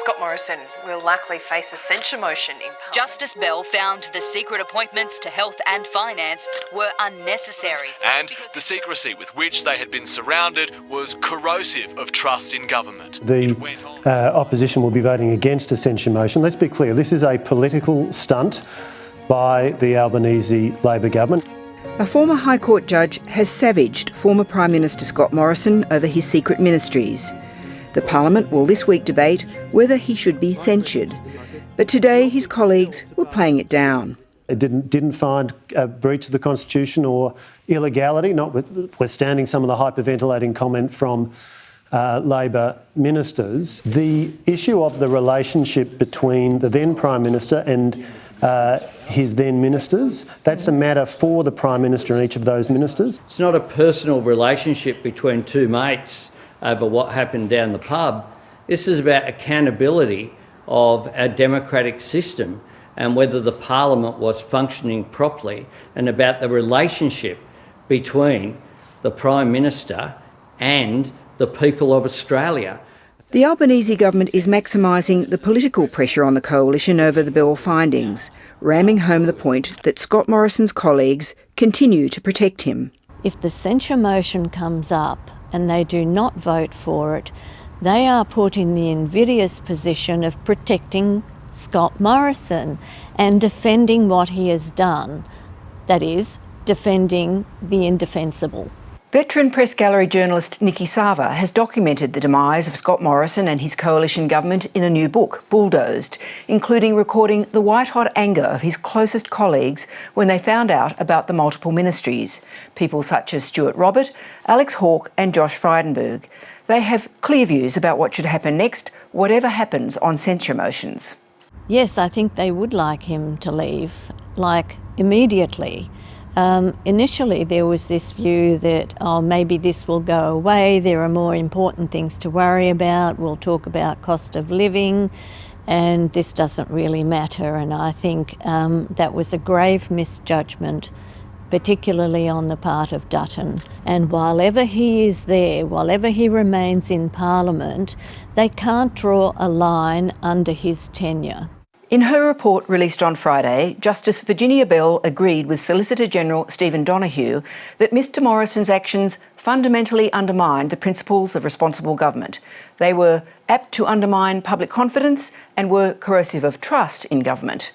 Scott Morrison will likely face a censure motion in Parliament. Justice Bell found the secret appointments to health and finance were unnecessary. And the secrecy with which they had been surrounded was corrosive of trust in government. The opposition will be voting against a censure motion. Let's be clear, this is a political stunt by the Albanese Labor government. A former High Court judge has savaged former Prime Minister Scott Morrison over his secret ministries. The Parliament will this week debate whether he should be censured. But today his colleagues were playing it down. It didn't find a breach of the Constitution or illegality, notwithstanding some of the hyperventilating comment from Labor ministers. The issue of the relationship between the then Prime Minister and his then ministers, that's a matter for the Prime Minister and each of those ministers. It's not a personal relationship between two mates over what happened down the pub. This is about accountability of our democratic system and whether the Parliament was functioning properly, and about the relationship between the Prime Minister and the people of Australia. The Albanese government is maximising the political pressure on the coalition over the Bell findings, ramming home the point that Scott Morrison's colleagues continue to protect him. If the censure motion comes up and they do not vote for it, they are put in the invidious position of protecting Scott Morrison and defending what he has done. That is, defending the indefensible. Veteran Press Gallery journalist Nikki Sava has documented the demise of Scott Morrison and his coalition government in a new book, Bulldozed, including recording the white-hot anger of his closest colleagues when they found out about the multiple ministries, people such as Stuart Robert, Alex Hawke and Josh Frydenberg. They have clear views about what should happen next, whatever happens on censure motions. Yes, I think they would like him to leave, immediately. Initially there was this view that, maybe this will go away, there are more important things to worry about, we'll talk about cost of living, and this doesn't really matter. And I think that was a grave misjudgment, particularly on the part of Dutton. And while ever he is there, while ever he remains in Parliament, they can't draw a line under his tenure. In her report released on Friday, Justice Virginia Bell agreed with Solicitor General Stephen Donoghue that Mr Morrison's actions fundamentally undermined the principles of responsible government. They were apt to undermine public confidence and were corrosive of trust in government.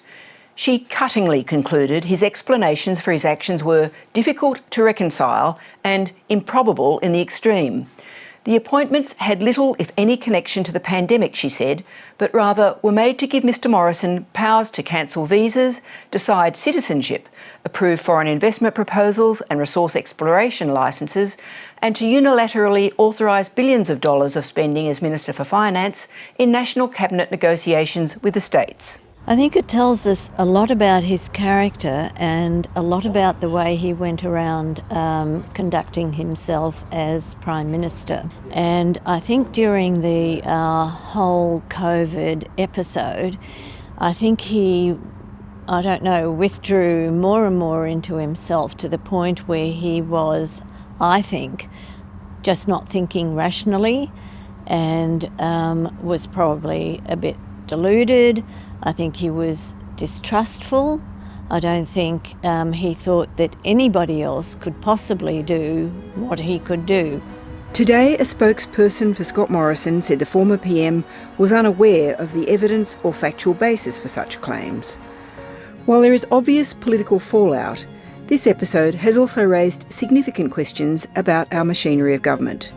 She cuttingly concluded his explanations for his actions were difficult to reconcile and improbable in the extreme. The appointments had little, if any, connection to the pandemic, she said, but rather were made to give Mr Morrison powers to cancel visas, decide citizenship, approve foreign investment proposals and resource exploration licences, and to unilaterally authorise billions of dollars of spending as Minister for Finance in national cabinet negotiations with the states. I think it tells us a lot about his character and a lot about the way he went around conducting himself as Prime Minister. And I think during the whole COVID episode, I think he, withdrew more and more into himself to the point where he was, I think, just not thinking rationally and was probably a bit deluded. I think he was distrustful. I don't think he thought that anybody else could possibly do what he could do. Today, a spokesperson for Scott Morrison said the former PM was unaware of the evidence or factual basis for such claims. While there is obvious political fallout, this episode has also raised significant questions about our machinery of government.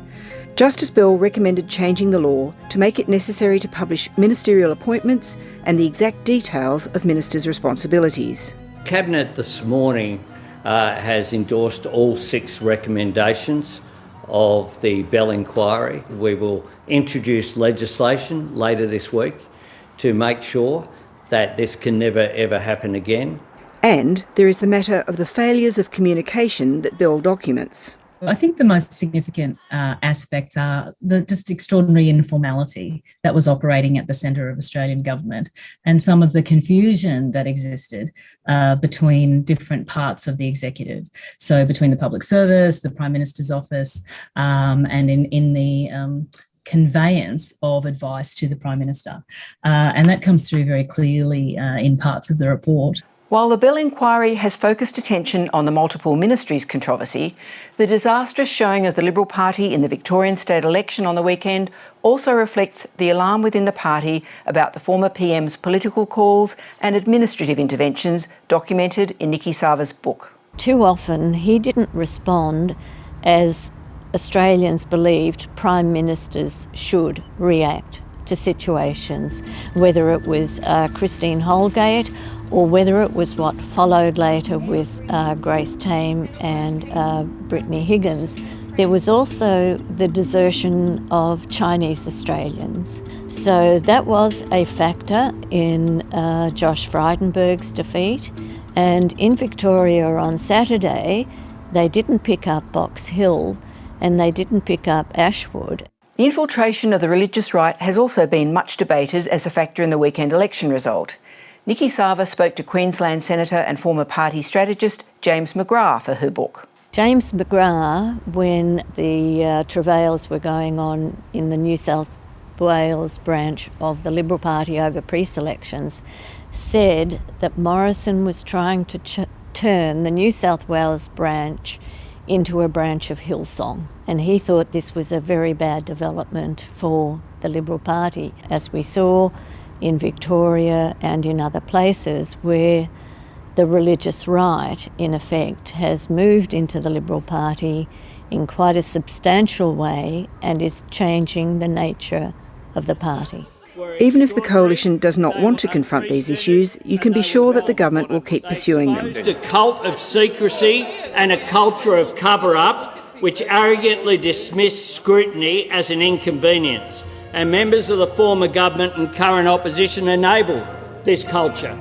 Justice Bell recommended changing the law to make it necessary to publish ministerial appointments and the exact details of ministers' responsibilities. Cabinet this morning has endorsed all 6 recommendations of the Bell inquiry. We will introduce legislation later this week to make sure that this can never ever happen again. And there is the matter of the failures of communication that Bell documents. I think the most significant aspects are the just extraordinary informality that was operating at the centre of Australian government and some of the confusion that existed between different parts of the executive. So between the public service, the Prime Minister's office, and in the conveyance of advice to the Prime Minister. And that comes through very clearly in parts of the report. While the Bell inquiry has focused attention on the multiple ministries controversy, the disastrous showing of the Liberal Party in the Victorian state election on the weekend also reflects the alarm within the party about the former PM's political calls and administrative interventions documented in Nikki Sava's book. Too often he didn't respond as Australians believed Prime Ministers should react to situations, whether it was Christine Holgate or whether it was what followed later with Grace Tame and Brittany Higgins. There was also the desertion of Chinese Australians. So that was a factor in Josh Frydenberg's defeat. And in Victoria on Saturday, they didn't pick up Box Hill and they didn't pick up Ashwood. The infiltration of the religious right has also been much debated as a factor in the weekend election result. Nikki Sava spoke to Queensland Senator and former party strategist James McGrath for her book. James McGrath, when the travails were going on in the New South Wales branch of the Liberal Party over pre-selections, said that Morrison was trying to turn the New South Wales branch into a branch of Hillsong. And he thought this was a very bad development for the Liberal Party, as we saw in Victoria and in other places where the religious right, in effect, has moved into the Liberal Party in quite a substantial way and is changing the nature of the party. Even if the Coalition does not want to confront these issues, you can be sure that the government will keep pursuing them. It's a cult of secrecy and a culture of cover-up which arrogantly dismiss scrutiny as an inconvenience. And members of the former government and current opposition enable this culture.